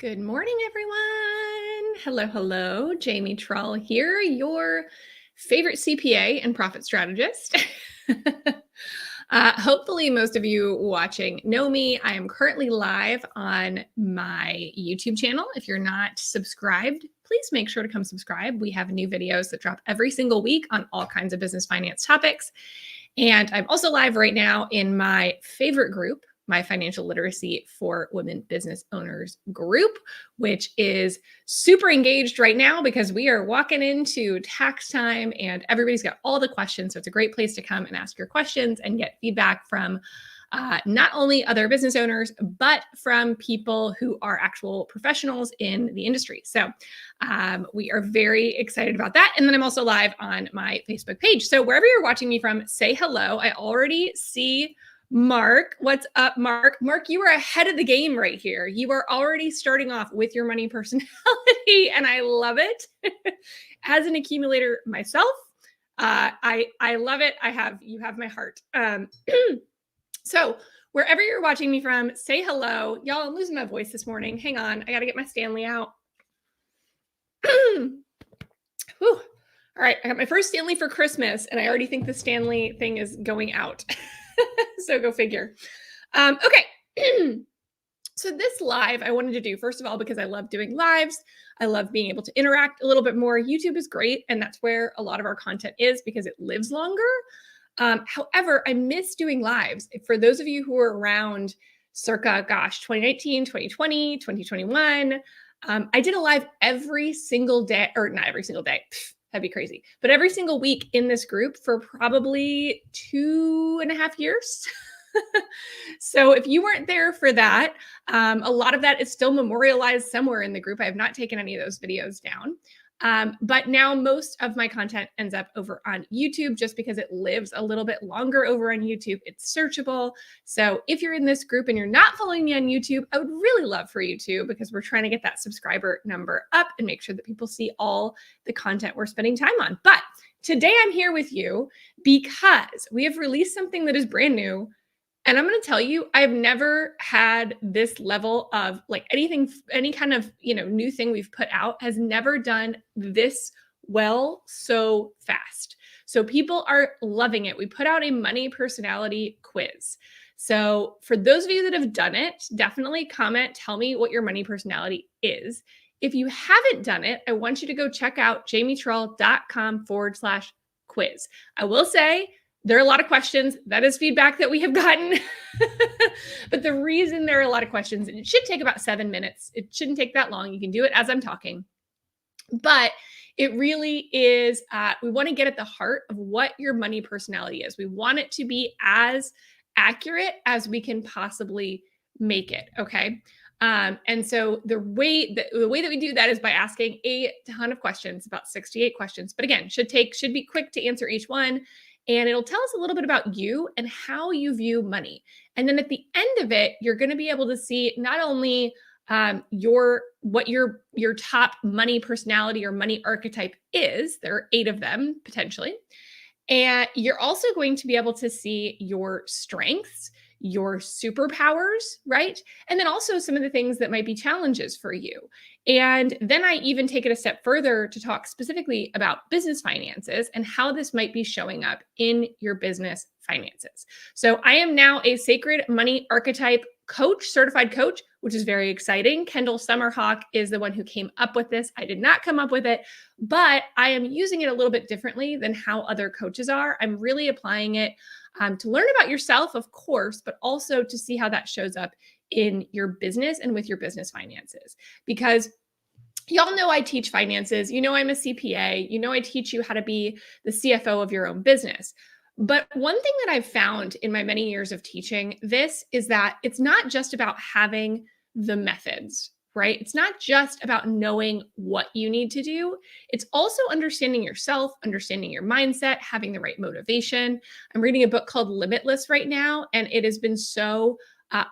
Good morning, everyone. Hello, hello. Jamie Trull here, your favorite CPA and profit strategist. Hopefully, most of you watching know me. I am currently live on my YouTube channel. If you're not subscribed, please make sure to come subscribe. We have new videos that drop every single week on all kinds of business finance topics. And I'm also live right now in my favorite group, my Financial Literacy for Women Business Owners group, which is super engaged right now because we are walking into tax time and everybody's got all the questions. So it's a great place to come and ask your questions and get feedback from not only other business owners, but from people who are actual professionals in the industry. So we are very excited about that. And then I'm also live on my Facebook page. So wherever you're watching me from, say hello. I already see Mark. What's up, Mark? Mark, you are ahead of the game right here. You are already starting off with your money personality, and I love it. As an accumulator myself, I love it. You have my heart. So wherever you're watching me from, say hello. Y'all, I'm losing my voice this morning. Hang on. I got to get my Stanley out. Whew. All right. I got my first Stanley for Christmas, and I already think the Stanley thing is going out. So go figure. Okay. So this live I wanted to do, first of all, because I love doing lives. I love being able to interact a little bit more. YouTube is great. And that's where a lot of our content is because it lives longer. However, I miss doing lives. For those of you who are around circa, 2019, 2020, 2021, I did a live every single day, or not every single day. That'd be crazy. But every single week in this group for probably 2.5 years. So if you weren't there for that, a lot of that is still memorialized somewhere in the group. I have not taken any of those videos down. But now most of my content ends up over on YouTube just because it lives a little bit longer over on YouTube. It's searchable. So if you're in this group and you're not following me on YouTube, I would really love for you to, because we're trying to get that subscriber number up and make sure that people see all the content we're spending time on. But today I'm here with you because we have released something that is brand new. And I'm going to tell you, I've never had this level of any kind of, new thing we've put out has never done this well so fast. So people are loving it. We put out a money personality quiz. So for those of you that have done it, definitely comment, tell me what your money personality is. If you haven't done it, I want you to go check out jamietrull.com/quiz. I will say, there are a lot of questions. That is feedback that we have gotten. But the reason there are a lot of questions, and it should take about 7 minutes. It shouldn't take that long. You can do it as I'm talking. But it really is, we want to get at the heart of what your money personality is. We want it to be as accurate as we can possibly make it. Okay. And so the way that we do that is by asking a ton of questions, about 68 questions. But again, should be quick to answer each one. And it'll tell us a little bit about you and how you view money. And then at the end of it, you're going to be able to see not only what your top money personality or money archetype is. There are 8 of them potentially. And you're also going to be able to see your strengths, your superpowers, right? And then also some of the things that might be challenges for you. And then I even take it a step further to talk specifically about business finances and how this might be showing up in your business finances. So I am now a Sacred Money Archetype coach, certified coach, which is very exciting. Kendall Summerhawk is the one who came up with this. I did not come up with it, but I am using it a little bit differently than how other coaches are. I'm really applying it to learn about yourself, of course, but also to see how that shows up in your business and with your business finances. Because y'all know I teach finances. You know I'm a CPA. You know I teach you how to be the CFO of your own business. But one thing that I've found in my many years of teaching this is that it's not just about having the methods, right? It's not just about knowing what you need to do. It's also understanding yourself, understanding your mindset, having the right motivation. I'm reading a book called Limitless right now, and it has been so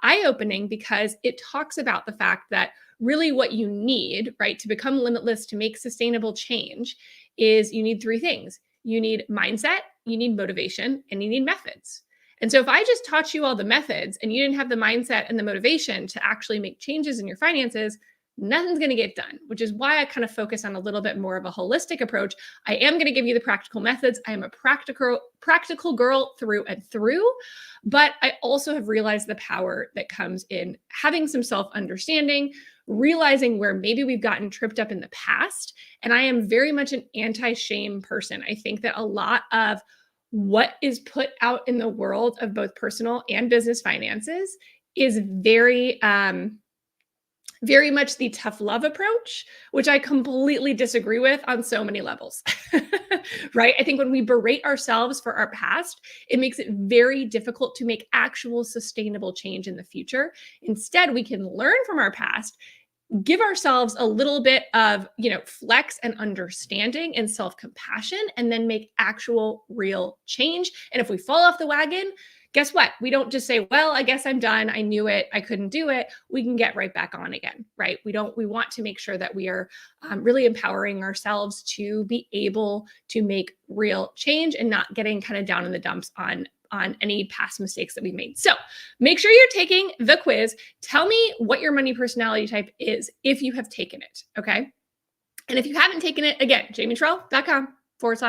eye-opening because it talks about the fact that really what you need, right, to become limitless, to make sustainable change is you need 3 things. You need mindset, you need motivation, and you need methods. And so if I just taught you all the methods and you didn't have the mindset and the motivation to actually make changes in your finances, nothing's going to get done, which is why I kind of focus on a little bit more of a holistic approach. I am going to give you the practical methods. I am a practical girl through and through, but I also have realized the power that comes in having some self-understanding, realizing where maybe we've gotten tripped up in the past. And I am very much an anti-shame person. I think that a lot of what is put out in the world of both personal and business finances is very much the tough love approach, which I completely disagree with on so many levels, right? I think when we berate ourselves for our past, it makes it very difficult to make actual sustainable change in the future. Instead, we can learn from our past, give ourselves a little bit of, flex and understanding and self-compassion, and then make actual real change. And if we fall off the wagon, guess what? We don't just say, well, I guess I'm done. I knew it. I couldn't do it. We can get right back on again, right? We want to make sure that we are really empowering ourselves to be able to make real change and not getting kind of down in the dumps on any past mistakes that we made. So make sure you're taking the quiz. Tell me what your money personality type is if you have taken it, okay? And if you haven't taken it, again, jamietrell.com/quiz. So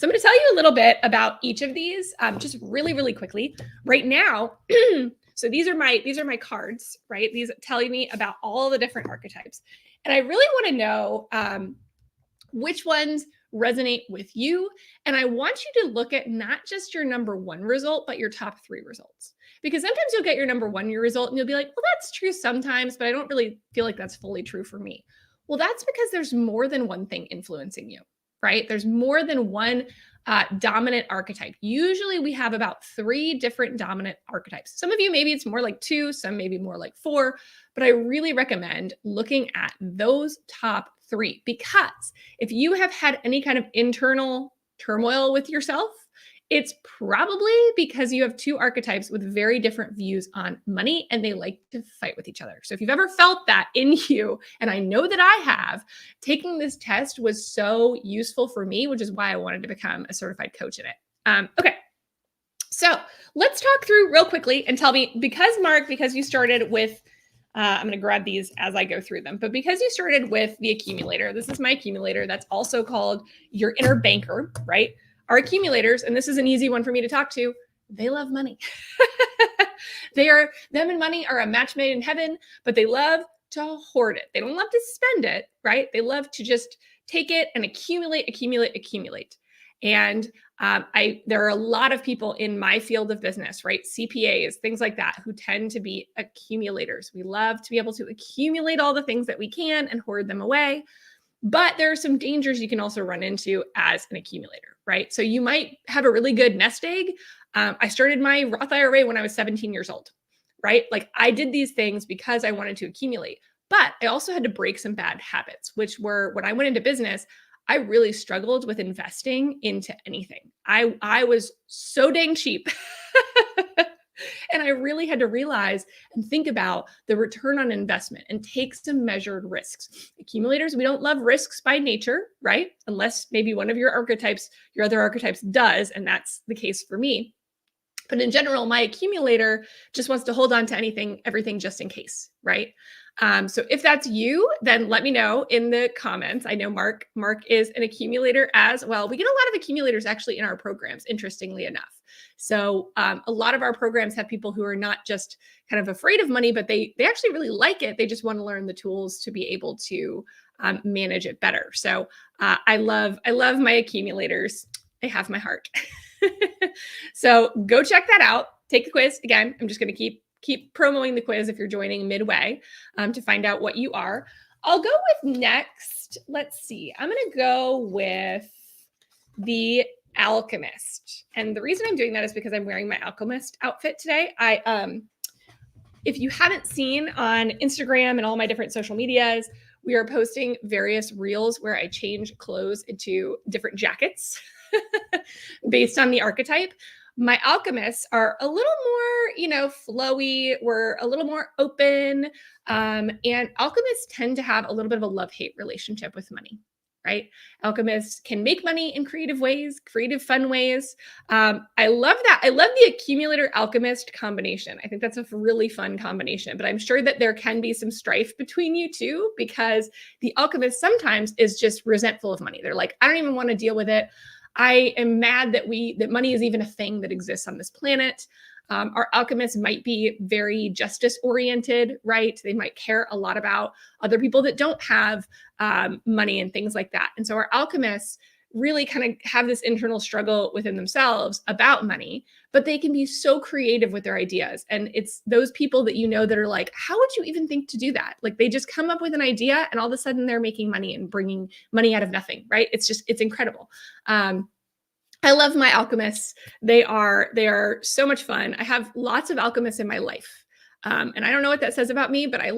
I'm going to tell you a little bit about each of these, just really, really quickly. Right now, so these are my cards, right? These tell me about all the different archetypes. And I really want to know which ones resonate with you. And I want you to look at not just your number one result, but your top 3 results. Because sometimes you'll get your number 1 result and you'll be like, well, that's true sometimes, but I don't really feel like that's fully true for me. Well, that's because there's more than one thing influencing you, right? There's more than one dominant archetype. Usually we have about 3 different dominant archetypes. Some of you, maybe it's more like 2, some maybe more like 4, but I really recommend looking at those top 3, because if you have had any kind of internal turmoil with yourself, it's probably because you have 2 archetypes with very different views on money and they like to fight with each other. So if you've ever felt that in you, and I know that I have, taking this test was so useful for me, which is why I wanted to become a certified coach in it. Okay. So let's talk through real quickly and tell me, because you started with, I'm going to grab these as I go through them, but because you started with the accumulator, this is my accumulator. That's also called your inner banker, right? Our accumulators, and this is an easy one for me to talk to, they love money. Them and money are a match made in heaven, but they love to hoard it. They don't love to spend it, right? They love to just take it and accumulate. And there are a lot of people in my field of business, right? CPAs, things like that, who tend to be accumulators. We love to be able to accumulate all the things that we can and hoard them away. But there are some dangers you can also run into as an accumulator, right? So you might have a really good nest egg. I started my Roth IRA when I was 17 years old, right? Like I did these things because I wanted to accumulate, but I also had to break some bad habits, which were when I went into business, I really struggled with investing into anything. I was so dang cheap. And I really had to realize and think about the return on investment and take some measured risks. Accumulators, we don't love risks by nature, right? Unless maybe one of your other archetypes does, and that's the case for me. But in general, my accumulator just wants to hold on to everything just in case, right? So if that's you, then let me know in the comments. I know Mark is an accumulator as well. We get a lot of accumulators actually in our programs, interestingly enough. So a lot of our programs have people who are not just kind of afraid of money, but they actually really like it. They just want to learn the tools to be able to manage it better. So I love my accumulators. They have my heart. So go check that out. Take the quiz. Again, I'm just going to keep promoting the quiz if you're joining midway to find out what you are. I'll go with next. Let's see. I'm going to go with the alchemist. And the reason I'm doing that is because I'm wearing my alchemist outfit today. If you haven't seen on Instagram and all my different social medias, we are posting various reels where I change clothes into different jackets based on the archetype. My alchemists are a little more, flowy. We're a little more open. And alchemists tend to have a little bit of a love-hate relationship with money, right? Alchemists can make money in creative ways, creative, fun ways. I love that. I love the accumulator alchemist combination. I think that's a really fun combination, but I'm sure that there can be some strife between you two, because the alchemist sometimes is just resentful of money. They're like, I don't even want to deal with it. I am mad that money is even a thing that exists on this planet. Our alchemists might be very justice oriented, right? They might care a lot about other people that don't have money and things like that. And so our alchemists really kind of have this internal struggle within themselves about money, but they can be so creative with their ideas. And it's those people that you know that are like, how would you even think to do that? Like they just come up with an idea and all of a sudden they're making money and bringing money out of nothing, right? It's incredible. I love my alchemists. They are so much fun. I have lots of alchemists in my life. And I don't know what that says about me, but I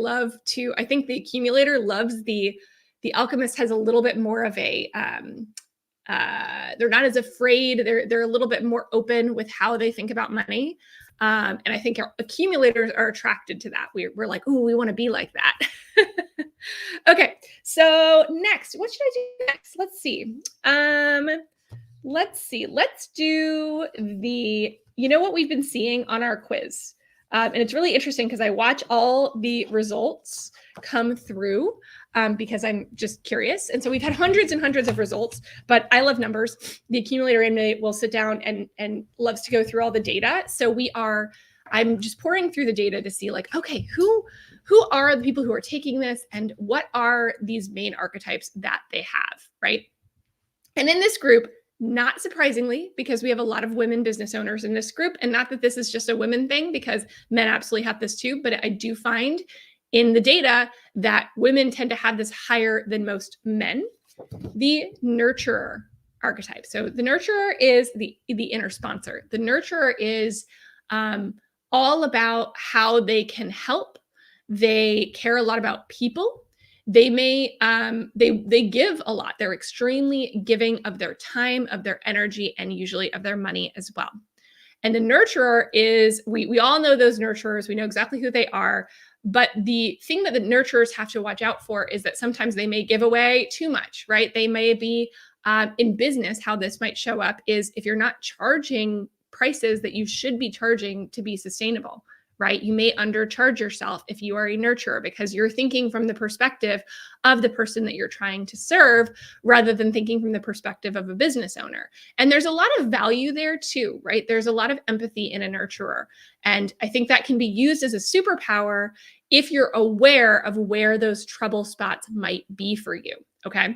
think the accumulator loves the alchemist has a little bit more of a, they're not as afraid. They're a little bit more open with how they think about money. And I think our accumulators are attracted to that. We're like, ooh, we want to be like that. Okay. So next, what should I do next? Let's see. Let's do what we've been seeing on our quiz. And it's really interesting because I watch all the results come through because I'm just curious. And so we've had hundreds and hundreds of results, but I love numbers. The accumulator in me will sit down and loves to go through all the data. So I'm just pouring through the data to see like, okay, who are the people who are taking this and what are these main archetypes that they have, right? And in this group, not surprisingly, because we have a lot of women business owners in this group, and not that this is just a women thing, because men absolutely have this too, but I do find in the data that women tend to have this higher than most men, the nurturer archetype. So the nurturer is the inner sponsor. The nurturer is all about how they can help. They care a lot about people. They may, they give a lot. They're extremely giving of their time, of their energy, and usually of their money as well. And the nurturer is, we all know those nurturers. We know exactly who they are. But the thing that the nurturers have to watch out for is that sometimes they may give away too much, right? They may be in business, how this might show up is if you're not charging prices that you should be charging to be sustainable, right? You may undercharge yourself if you are a nurturer because you're thinking from the perspective of the person that you're trying to serve rather than thinking from the perspective of a business owner. And there's a lot of value there too, right? There's a lot of empathy in a nurturer. And I think that can be used as a superpower if you're aware of where those trouble spots might be for you, okay?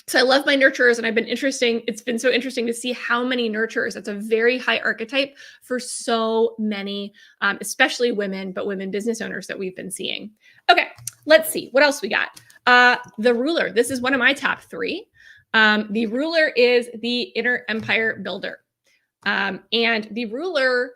So I love my nurturers, and it's been so interesting to see how many nurturers. That's a very high archetype for so many, especially women, but women business owners that we've been seeing. Okay, let's see. What else we got? The ruler. This is one of my top three. The ruler is the inner empire builder. And the ruler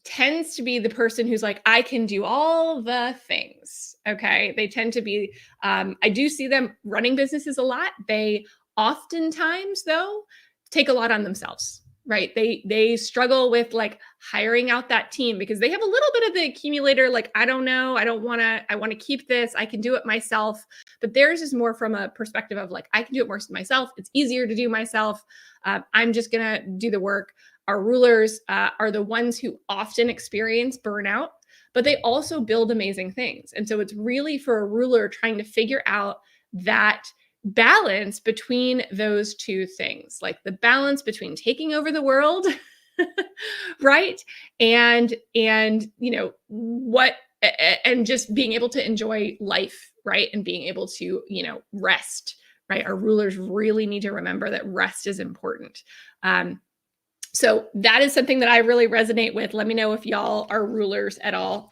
tends to be the person who's like, I can do all the things. Okay. They tend to be, I do see them running businesses a lot. They oftentimes though, take a lot on themselves, right? They struggle with like hiring out that team because they have a little bit of the accumulator. Like, I don't know. I want to keep this. I can do it myself, but theirs is more from a perspective of like, I can do it more myself. It's easier to do myself. I'm just going to do the work. Our rulers are the ones who often experience burnout, but they also build amazing things. And so it's really for a ruler trying to figure out that balance between those two things, like the balance between taking over the world, right? And and just being able to enjoy life, right? And being able to, rest, right? Our rulers really need to remember that rest is important. So that is something that I really resonate with. Let me know if y'all are rulers at all.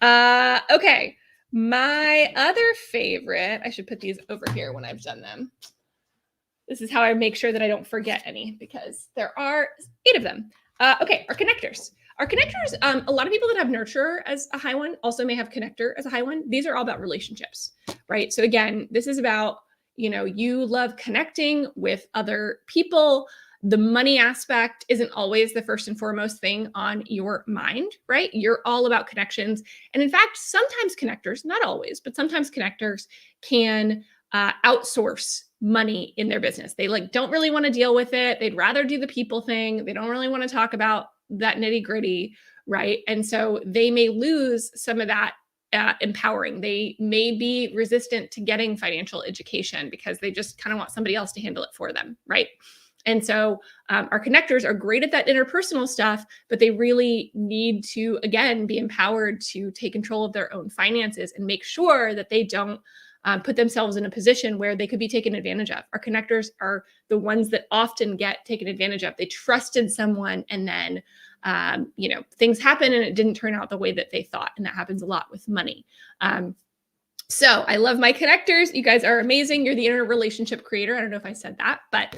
Okay. My other favorite, I should put these over here when I've done them. This is how I make sure that I don't forget any because there are 8 of them. Okay. Our connectors. Our connectors, a lot of people that have nurturer as a high one also may have connector as a high one. These are all about relationships, right? So again, this is about, you love connecting with other people. The money aspect isn't always the first and foremost thing on your mind, right? You're all about connections. And in fact, sometimes connectors, not always, but sometimes connectors can outsource money in their business. They like don't really want to deal with it. They'd rather do the people thing. They don't really want to talk about that nitty gritty, right? And so they may lose some of that empowering. They may be resistant to getting financial education because they just kind of want somebody else to handle it for them, right? And so our connectors are great at that interpersonal stuff, but they really need to, again, be empowered to take control of their own finances and make sure that they don't put themselves in a position where they could be taken advantage of. Our connectors are the ones that often get taken advantage of. They trusted someone and then, things happen and it didn't turn out the way that they thought. And that happens a lot with money. So I love my connectors. You guys are amazing. You're the inner relationship creator. I don't know if I said that, but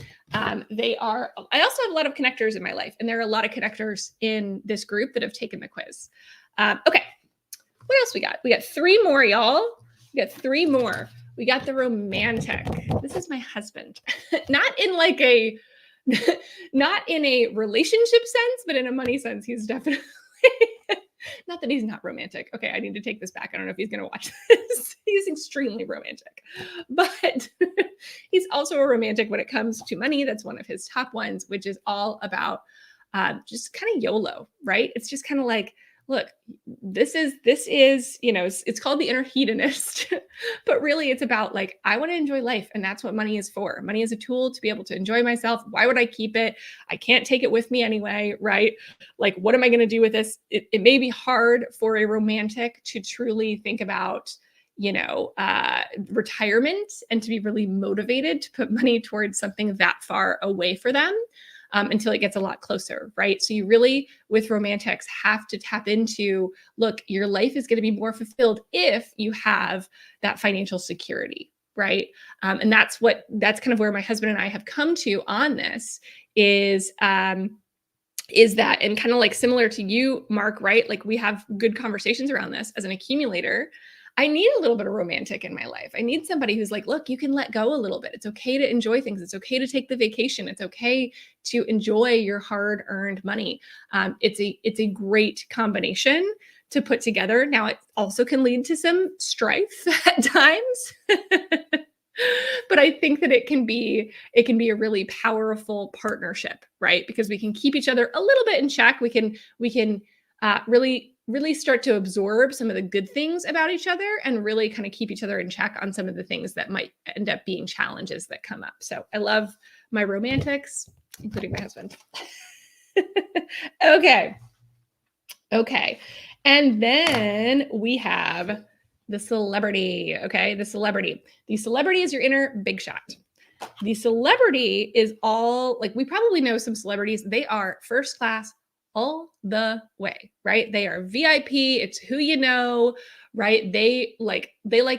they are. I also have a lot of connectors in my life, and there are a lot of connectors in this group that have taken the quiz. Okay. What else we got? We got 3 more, y'all. We got 3 more. We got the romantic. This is my husband. Not in a relationship sense, but in a money sense, he's definitely not that he's not romantic. Okay, I need to take this back. I don't know if he's going to watch this. He's extremely romantic, but he's also a romantic when it comes to money. That's one of his top ones, which is all about just kind of YOLO, right? It's just kind of like, look, this is, it's called the inner hedonist, but really it's about like, I want to enjoy life. And that's what money is for. Money is a tool to be able to enjoy myself. Why would I keep it? I can't take it with me anyway, right? Like, what am I going to do with this? It may be hard for a romantic to truly think about, retirement and to be really motivated to put money towards something that far away for them. Until it gets a lot closer, right? So you really, with romantics, have to tap into, look, your life is going to be more fulfilled if you have that financial security, right? And that's kind of where my husband and I have come to on this is that, and kind of like similar to you, Mark, right? Like we have good conversations around this as an accumulator. I need a little bit of romantic in my life. I need somebody who's like, look, you can let go a little bit. It's okay to enjoy things. It's okay to take the vacation. It's okay to enjoy your hard-earned money. It's a great combination to put together. Now, it also can lead to some strife at times. But I think that it can be a really powerful partnership, right? Because we can keep each other a little bit in check. We can really start to absorb some of the good things about each other and really kind of keep each other in check on some of the things that might end up being challenges that come up. So I love my romantics, including my husband. Okay. And then we have the celebrity. Okay. The celebrity is your inner big shot. The celebrity is all like, we probably know some celebrities. They are first class all the way, right? They are VIP. It's who you know, right? They like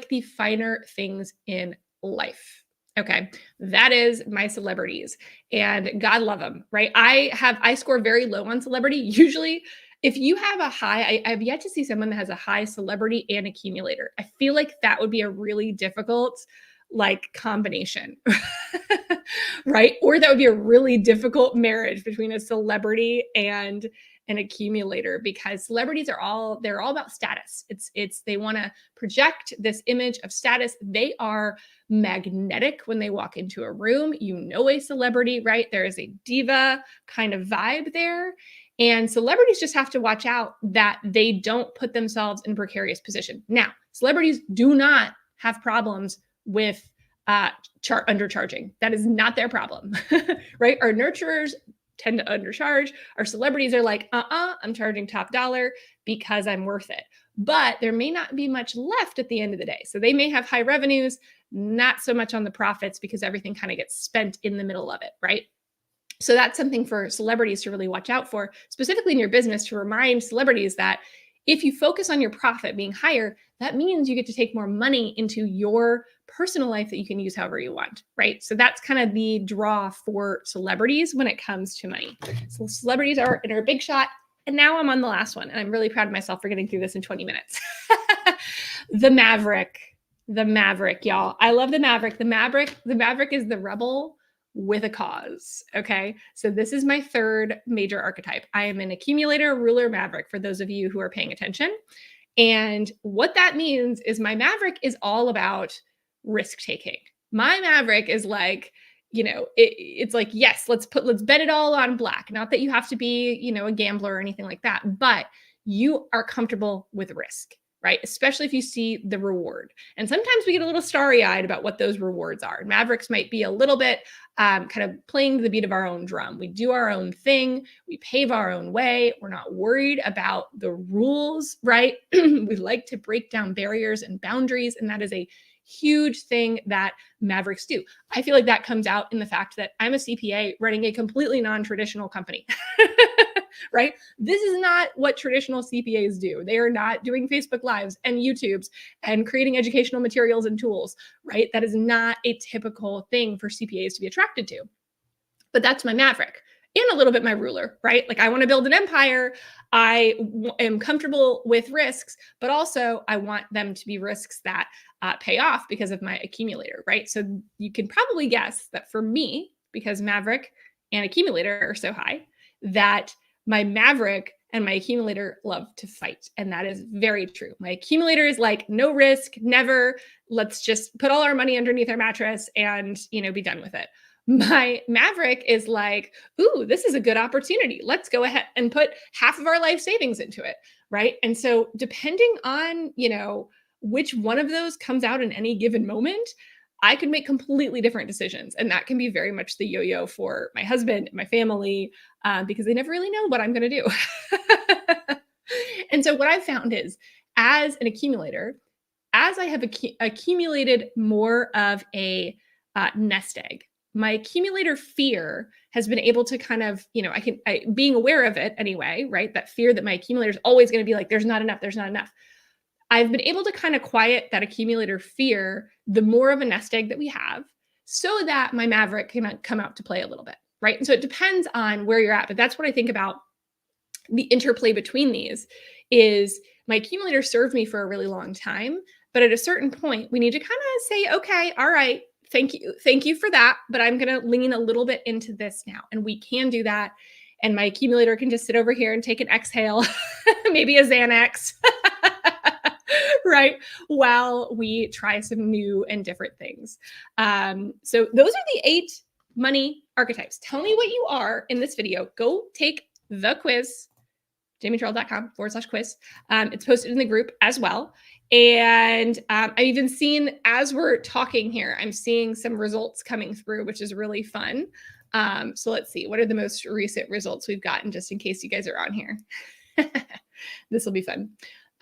the finer things in life. Okay. That is my celebrities, and God love them, right? I score very low on celebrity. Usually if you have a high, I've yet to see someone that has a high celebrity and accumulator. I feel like that would be a really difficult combination, right? Or that would be a really difficult marriage between a celebrity and an accumulator, because celebrities they're all about status. They want to project this image of status. They are magnetic when they walk into a room. A celebrity, right? There is a diva kind of vibe there. And celebrities just have to watch out that they don't put themselves in a precarious position. Now, celebrities do not have problems with undercharging. That is not their problem, right? Our nurturers tend to undercharge. Our celebrities are like, I'm charging top dollar because I'm worth it. But there may not be much left at the end of the day. So they may have high revenues, not so much on the profits because everything kind of gets spent in the middle of it, right? So that's something for celebrities to really watch out for, specifically in your business, to remind celebrities that if you focus on your profit being higher, that means you get to take more money into your personal life that you can use however you want, right? So that's kind of the draw for celebrities when it comes to money. So celebrities are in our big shot. And now I'm on the last one, and I'm really proud of myself for getting through this in 20 minutes. The Maverick, y'all. I love the Maverick. The Maverick is the rebel with a cause. Okay. So this is my third major archetype. I am an accumulator, ruler, Maverick, for those of you who are paying attention. And what that means is my Maverick is all about risk taking. My Maverick is like, it's like, yes, let's bet it all on black. Not that you have to be, a gambler or anything like that, but you are comfortable with risk, right? Especially if you see the reward. And sometimes we get a little starry-eyed about what those rewards are. Mavericks might be a little bit kind of playing to the beat of our own drum. We do our own thing. We pave our own way. We're not worried about the rules, right? We like to break down barriers and boundaries, and that is a huge thing that Mavericks do. I feel like that comes out in the fact that I'm a CPA running a completely non-traditional company, right? This is not what traditional CPAs do. They are not doing Facebook Lives and YouTubes and creating educational materials and tools, right? That is not a typical thing for CPAs to be attracted to. But that's my Maverick and a little bit my ruler, right? Like I want to build an empire. I am comfortable with risks, but also I want them to be risks that pay off because of my accumulator, right? So you can probably guess that for me, because Maverick and accumulator are so high, that my Maverick and my accumulator love to fight. And that is very true. My accumulator is like, no risk, never. Let's just put all our money underneath our mattress and, be done with it. My Maverick is like, ooh, this is a good opportunity. Let's go ahead and put half of our life savings into it, right? And so depending on, which one of those comes out in any given moment, I could make completely different decisions. And that can be very much the yo-yo for my husband, my family, because they never really know what I'm going to do. And so what I've found is, as an accumulator, as I have accumulated more of a nest egg, my accumulator fear has been able to kind of, being aware of it anyway, right? That fear that my accumulator is always going to be like, there's not enough, there's not enough. I've been able to kind of quiet that accumulator fear, the more of a nest egg that we have, so that my Maverick can come out to play a little bit, right? And so it depends on where you're at, but that's what I think about the interplay between these is my accumulator served me for a really long time, but at a certain point, we need to kind of say, okay, all right, thank you for that, but I'm going to lean a little bit into this now. And we can do that. And my accumulator can just sit over here and take an exhale, maybe a Xanax, right? While we try some new and different things. So those are the 8 money archetypes. Tell me what you are in this video. Go take the quiz, jamietrell.com/quiz. It's posted in the group as well. And I've even seen, as we're talking here, I'm seeing some results coming through, which is really fun. So let's see, what are the most recent results we've gotten, just in case you guys are on here. This will be fun.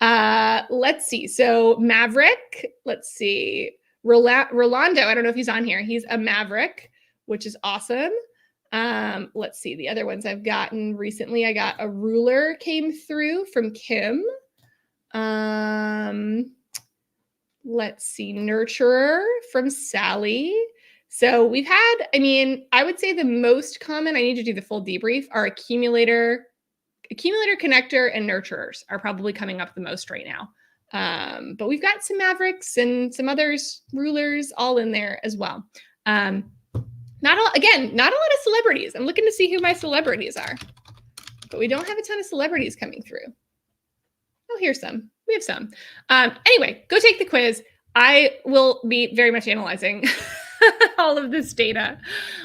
Let's see. So Maverick, let's see. Rolando, I don't know if he's on here. He's a Maverick, which is awesome. Let's see. The other ones I've gotten recently, I got a ruler came through from Kim. Let's see. Nurturer from Sally. So we've had, I would say the most common, I need to do the full debrief, are accumulator, connector, and nurturers are probably coming up the most right now. But we've got some Mavericks and some others, rulers, all in there as well. Not a lot of celebrities. I'm looking to see who my celebrities are, but we don't have a ton of celebrities coming through. Oh, here's some. We have some. Anyway, go take the quiz. I will be very much analyzing all of this data.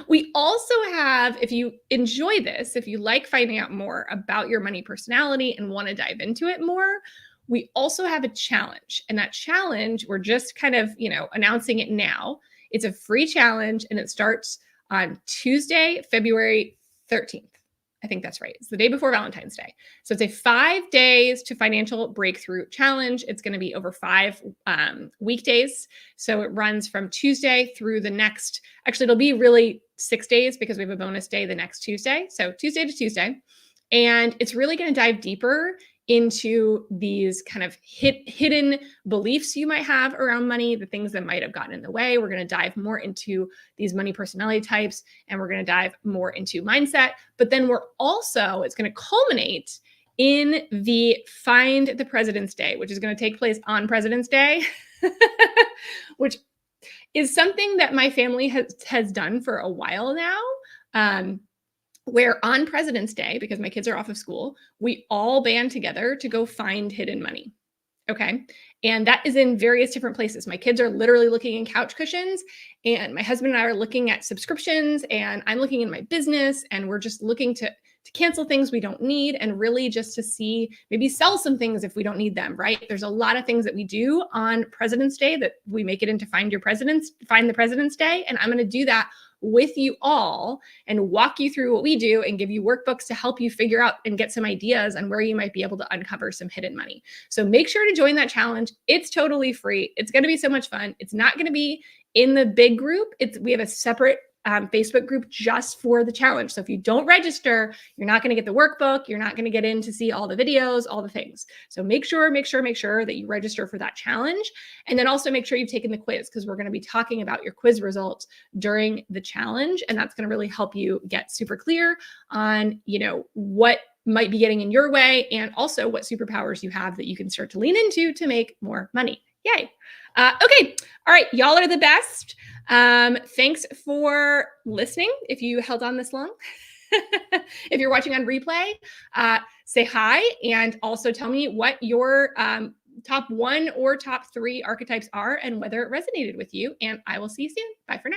We also have, if you enjoy this, if you like finding out more about your money personality and want to dive into it more, we also have a challenge. And that challenge, we're just kind of, announcing it now. It's a free challenge and it starts on Tuesday, February 13th. I think that's right. It's the day before Valentine's Day. So it's a 5 days to financial breakthrough challenge. It's going to be over 5 weekdays. So it runs from Tuesday through the next, actually it'll be really 6 days because we have a bonus day the next Tuesday. So Tuesday to Tuesday. And it's really going to dive deeper into these kind of hidden beliefs you might have around money, the things that might have gotten in the way. We're going to dive more into these money personality types, and we're going to dive more into mindset. But then it's going to culminate in the Find the President's Day, which is going to take place on President's Day, which is something that my family has done for a while now. Where on President's Day, because my kids are off of school, we all band together to go find hidden money. Okay. And that is in various different places. My kids are literally looking in couch cushions, and my husband and I are looking at subscriptions, and I'm looking in my business, and we're just looking to cancel things we don't need, and really just to see, maybe sell some things if we don't need them, right? There's a lot of things that we do on President's Day that we make it into Find the President's Day. And I'm going to do that with you all and walk you through what we do and give you workbooks to help you figure out and get some ideas on where you might be able to uncover some hidden money. So make sure to join that challenge. It's totally free. It's going to be so much fun. It's not going to be in the big group. We have a separate Facebook group just for the challenge. So if you don't register, you're not going to get the workbook. You're not going to get in to see all the videos, all the things. So make sure that you register for that challenge. And then also make sure you've taken the quiz, because we're going to be talking about your quiz results during the challenge. And that's going to really help you get super clear on, what might be getting in your way, and also what superpowers you have that you can start to lean into to make more money. Yay. Okay. All right. Y'all are the best. Thanks for listening. If you held on this long, if you're watching on replay, say hi, and also tell me what your top 1 or top 3 archetypes are and whether it resonated with you. And I will see you soon. Bye for now.